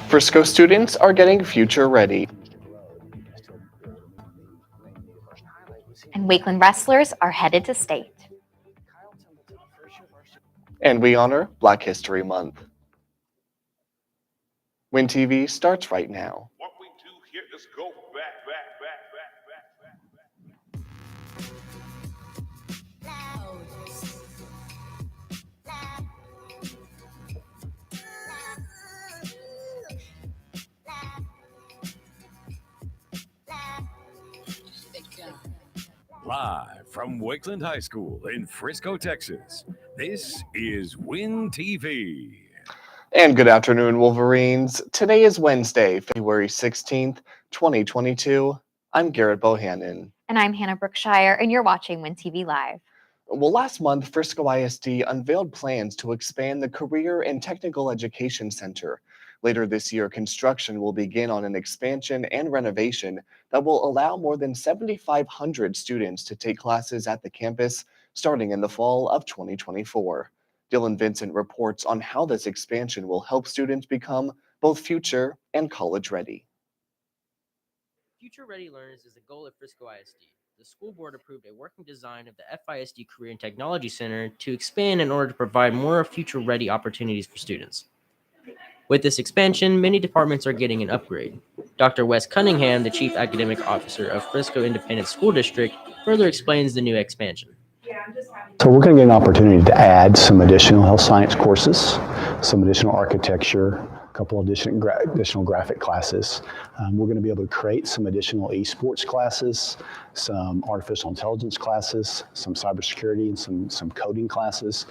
Frisco students are getting future ready. And Wakeland wrestlers are headed to state. And we honor Black History Month. Win TV starts right now. What we do here is go back. Live from Wakeland High School in Frisco, Texas, this is Win TV. And good afternoon, Wolverines. Today is Wednesday, February 16th, 2022. I'm Garrett Bohannon. And I'm Hannah Brookshire, and you're watching Win TV Live. Well, last month, Frisco ISD unveiled plans to expand the Career and Technical Education Center. Later this year, construction will begin on an expansion and renovation that will allow more than 7,500 students to take classes at the campus starting in the fall of 2024. Dylan Vincent reports on how this expansion will help students become both future and college ready. Future Ready Learners is the goal of Frisco ISD. The school board approved a working design of the FISD Career and Technology Center to expand in order to provide more future-ready opportunities for students. With this expansion, many departments are getting an upgrade. Dr. Wes Cunningham, the Chief Academic Officer of Frisco Independent School District, further explains the new expansion. So we're going to get an opportunity to add some additional health science courses, some additional architecture, a couple of additional graphic classes. We're going to be able to create some additional esports classes, some artificial intelligence classes, some cybersecurity, and some coding classes.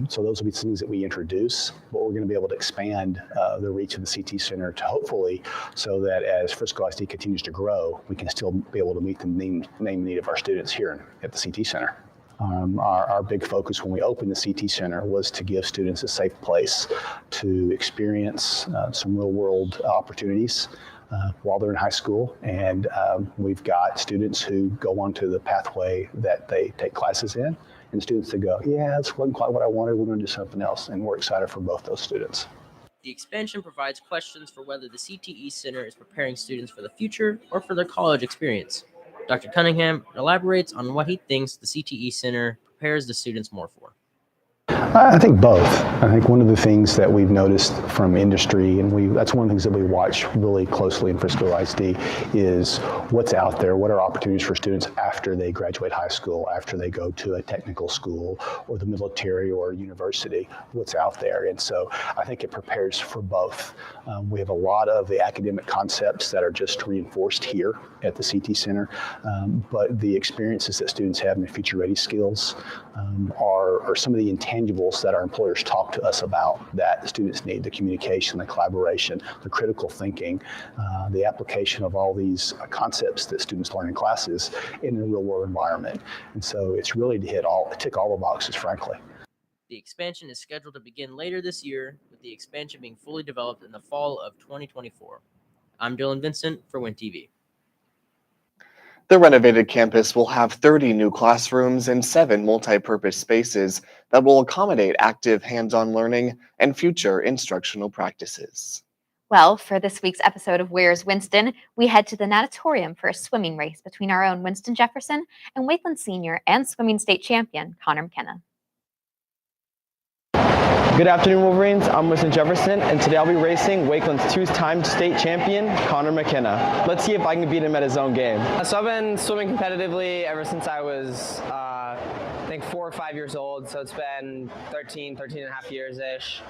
So those will be things that we introduce, but we're going to be able to expand the reach of the CT Center to hopefully so that as Frisco ISD continues to grow, we can still be able to meet the name need of our students here at the CT Center. Our big focus when we opened the CT Center was to give students a safe place to experience some real-world opportunities while they're in high school. And we've got students who go onto the pathway that they take classes in, and students that go, yeah, this wasn't quite what I wanted, we're going to do something else. And we're excited for both those students. The expansion provides questions for whether the CTE Center is preparing students for the future or for their college experience. Dr. Cunningham elaborates on what he thinks the CTE Center prepares the students more for. I think both. I think one of the things that we've noticed from industry, and that's one of the things that we watch really closely in Frisco ISD, is what's out there, what are opportunities for students after they graduate high school, after they go to a technical school or the military or university, what's out there. And so I think it prepares for both. We have a lot of the academic concepts that are just reinforced here at the CT Center, but the experiences that students have and the future ready skills are some of the intangibles that our employers talk to us about that students need: the communication, the collaboration, the critical thinking, the application of all these concepts that students learn in classes in a real world environment. And so it's really to tick all the boxes, frankly. The expansion is scheduled to begin later this year, with the expansion being fully developed in the fall of 2024. I'm Dylan Vincent for Win TV. The renovated campus will have 30 new classrooms and 7 multi-purpose spaces that will accommodate active hands-on learning and future instructional practices. Well, for this week's episode of Where's Winston, we head to the natatorium for a swimming race between our own Winston Jefferson and Wakeland senior and swimming state champion, Connor McKenna. Good afternoon, Wolverines. I'm Winston Jefferson, and today I'll be racing Wakeland's 2-time state champion, Connor McKenna. Let's see if I can beat him at his own game. So I've been swimming competitively ever since I was, I think 4 or 5 years old. So it's been 13 and a half years-ish.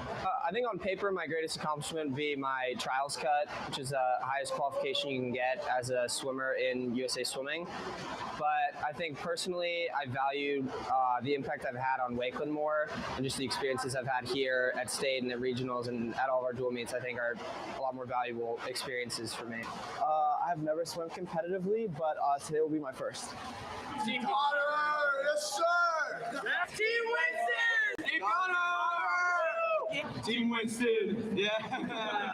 I think on paper, my greatest accomplishment would be my trials cut, which is the highest qualification you can get as a swimmer in USA Swimming. But I think personally, I valued the impact I've had on Wakeland more, and just the experiences I've had here at state and at regionals and at all of our dual meets, I think are a lot more valuable experiences for me. I've never swum competitively, but today will be my first. Team Connor, yes sir! Team Winston! Team Connor! Team Winston, yeah!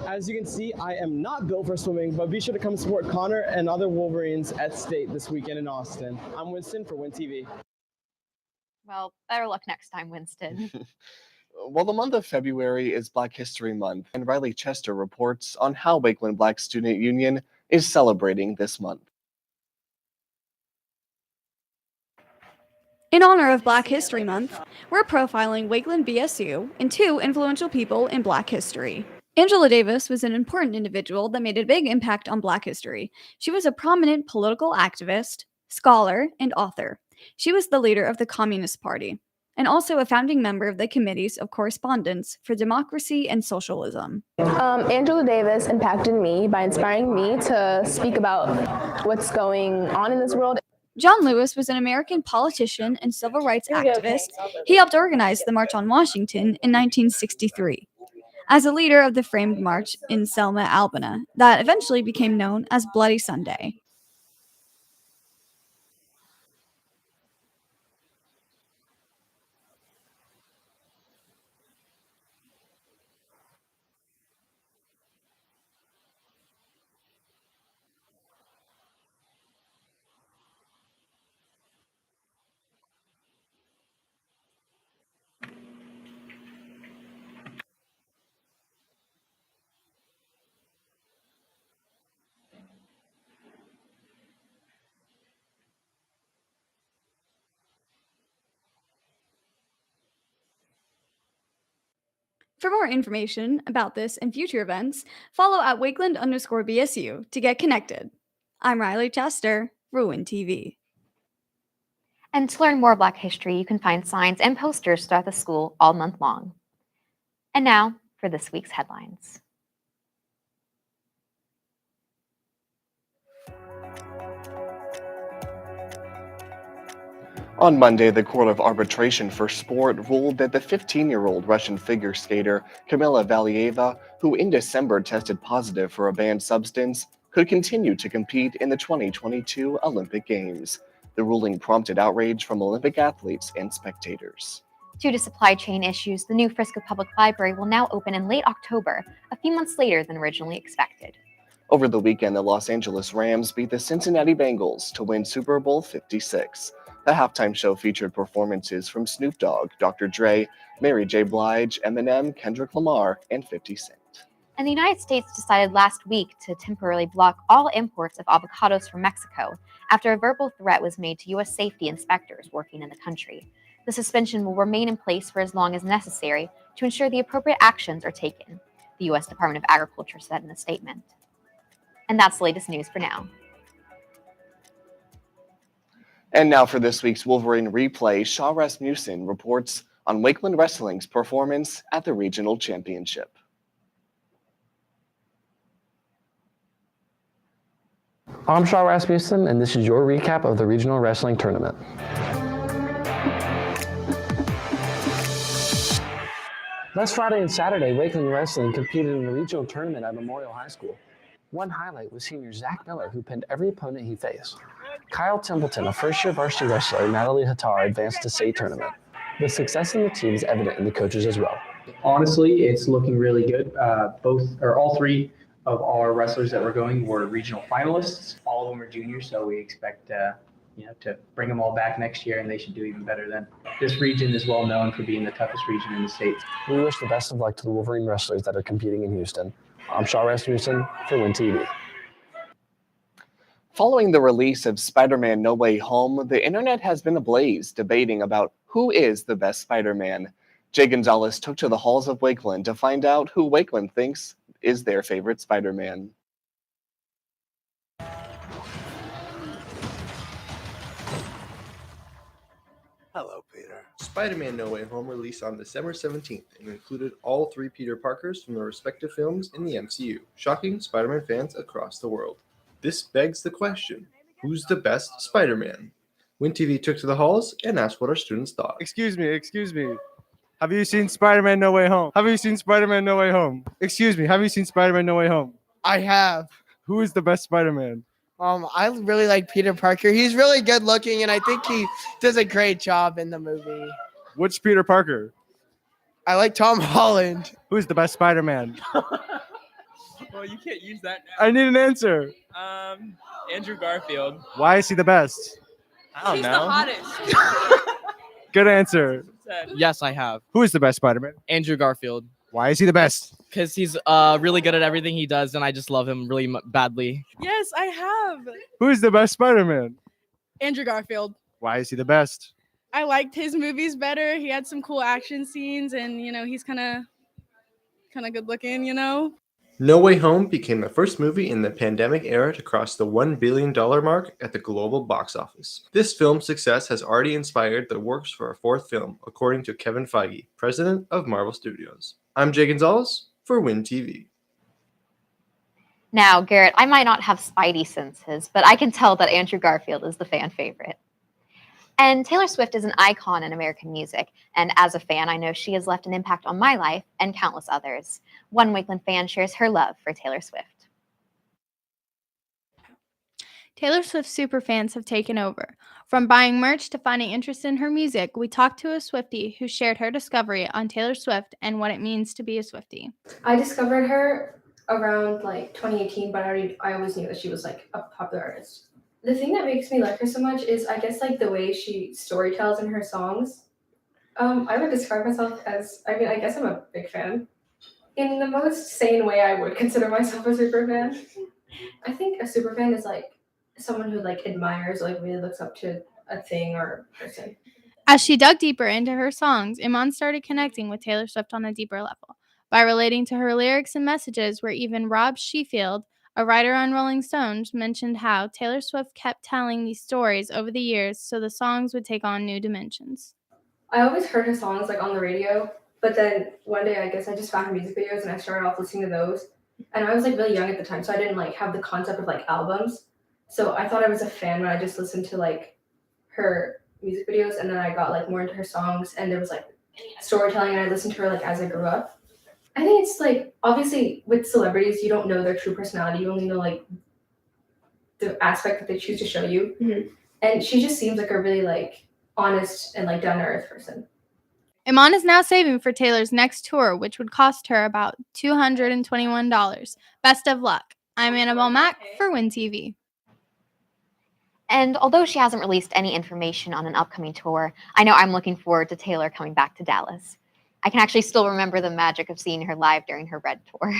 As you can see, I am not built for swimming, but be sure to come support Connor and other Wolverines at State this weekend in Austin. I'm Winston for Win TV. Well, better luck next time, Winston. Well, the month of February is Black History Month, and Riley Chester reports on how Wakeland Black Student Union is celebrating this month. In honor of Black History Month, we're profiling Wakeland BSU and two influential people in Black history. Angela Davis was an important individual that made a big impact on Black history. She was a prominent political activist, scholar, and author. She was the leader of the Communist Party, and also a founding member of the Committees of Correspondence for Democracy and Socialism. Angela Davis impacted me by inspiring me to speak about what's going on in this world. John Lewis was an American politician and civil rights activist. He helped organize the March on Washington in 1963 as a leader of the framed march in Selma, Alabama, that eventually became known as Bloody Sunday. For more information about this and future events, follow at Wakeland_BSU to get connected. I'm Riley Chester, Ruin TV. And to learn more Black history, you can find signs and posters throughout the school all month long. And now for this week's headlines. On Monday, the Court of Arbitration for Sport ruled that the 15-year-old Russian figure skater Kamila Valieva, who in December tested positive for a banned substance, could continue to compete in the 2022 Olympic Games. The ruling prompted outrage from Olympic athletes and spectators. Due to supply chain issues, the new Frisco Public Library will now open in late October, a few months later than originally expected. Over the weekend, the Los Angeles Rams beat the Cincinnati Bengals to win Super Bowl 56. The halftime show featured performances from Snoop Dogg, Dr. Dre, Mary J. Blige, Eminem, Kendrick Lamar, and 50 Cent. And the United States decided last week to temporarily block all imports of avocados from Mexico after a verbal threat was made to U.S. safety inspectors working in the country. The suspension will remain in place for as long as necessary to ensure the appropriate actions are taken, the U.S. Department of Agriculture said in a statement. And that's the latest news for now. And now for this week's Wolverine Replay, Shaw Rasmussen reports on Wakeland Wrestling's performance at the Regional Championship. I'm Shaw Rasmussen, and this is your recap of the Regional Wrestling Tournament. Last Friday and Saturday, Wakeland Wrestling competed in the regional tournament at Memorial High School. One highlight was senior Zach Miller, who pinned every opponent he faced. Kyle Templeton, a first-year varsity wrestler, and Natalie Hattar advanced to state tournament. The success in the team is evident in the coaches as well. Honestly, it's looking really good. All three of our wrestlers that were going were regional finalists. All of them are juniors, so we expect to bring them all back next year, and they should do even better then. This region is well known for being the toughest region in the state. We wish the best of luck to the Wolverine wrestlers that are competing in Houston. I'm Shaw Rasmussen for Win TV. Following the release of Spider-Man No Way Home, the internet has been ablaze debating about who is the best Spider-Man. Jay Gonzalez took to the halls of Wakeland to find out who Wakeland thinks is their favorite Spider-Man. Hello, Peter. Spider-Man No Way Home released on December 17th and included all three Peter Parkers from their respective films in the MCU, shocking Spider-Man fans across the world. This begs the question, who's the best Spider-Man? Win TV took to the halls and asked what our students thought. Excuse me. Have you seen Spider-Man No Way Home? Spider-Man No Way Home? Excuse me, have you seen Spider-Man No Way Home? I have. Who is the best Spider-Man? I really like Peter Parker. He's really good looking, and I think he does a great job in the movie. Which Peter Parker? I like Tom Holland. Who's the best Spider-Man? Well, you can't use that now. I need an answer. Andrew Garfield. Why is he the best? I don't He's know. the hottest. Good answer. Yes, I have. Who is the best Spider-Man? Andrew Garfield. Why is he the best? Because he's really good at everything he does, and I just love him really badly. Yes, I have. Who is the best Spider-Man? Andrew Garfield. Why is he the best? I liked his movies better. He had some cool action scenes, and he's kind of good looking. No Way Home became the first movie in the pandemic era to cross the $1 billion mark at the global box office. This film's success has already inspired the works for a fourth film, according to Kevin Feige, president of Marvel Studios. I'm Jay Gonzalez for Win TV. Now, Garrett, I might not have spidey senses, but I can tell that Andrew Garfield is the fan favorite. And Taylor Swift is an icon in American music, and as a fan, I know she has left an impact on my life and countless others. One Wakeland fan shares her love for Taylor Swift. Taylor Swift superfans have taken over. From buying merch to finding interest in her music, we talked to a Swiftie who shared her discovery on Taylor Swift and what it means to be a Swiftie. I discovered her around 2018, but I always knew that she was a popular artist. The thing that makes me like her so much is, I guess, the way she storytells in her songs. I would describe myself as, I guess I'm a big fan. In the most sane way I would consider myself a super fan. I think a super fan is someone who admires, really looks up to a thing or person. As she dug deeper into her songs, Iman started connecting with Taylor Swift on a deeper level. By relating to her lyrics and messages, where even Rob Sheffield, a writer on Rolling Stone, mentioned how Taylor Swift kept telling these stories over the years so the songs would take on new dimensions. I always heard her songs on the radio, but then one day I guess I just found her music videos and I started off listening to those. And I was really young at the time, so I didn't have the concept of albums. So I thought I was a fan when I just listened to her music videos, and then I got more into her songs, and there was storytelling, and I listened to her as I grew up. I think it's obviously with celebrities, you don't know their true personality. You only know the aspect that they choose to show you. Mm-hmm. And she just seems like a really honest and down to earth person. Iman is now saving for Taylor's next tour, which would cost her about $221. Best of luck. I'm Annabelle Mack for Win TV. And although she hasn't released any information on an upcoming tour, I know I'm looking forward to Taylor coming back to Dallas. I can actually still remember the magic of seeing her live during her Red tour.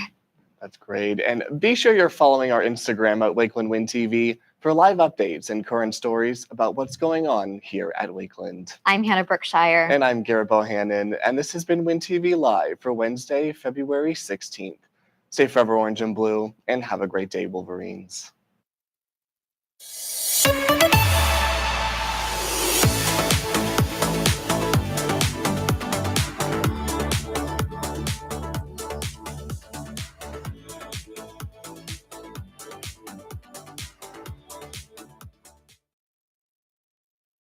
That's great. And be sure you're following our Instagram at Wakeland Win TV for live updates and current stories about what's going on here at Wakeland. I'm Hannah Brookshire. And I'm Garrett Bohannon. And this has been Win TV Live for Wednesday, February 16th. Stay forever orange and blue, and have a great day, Wolverines.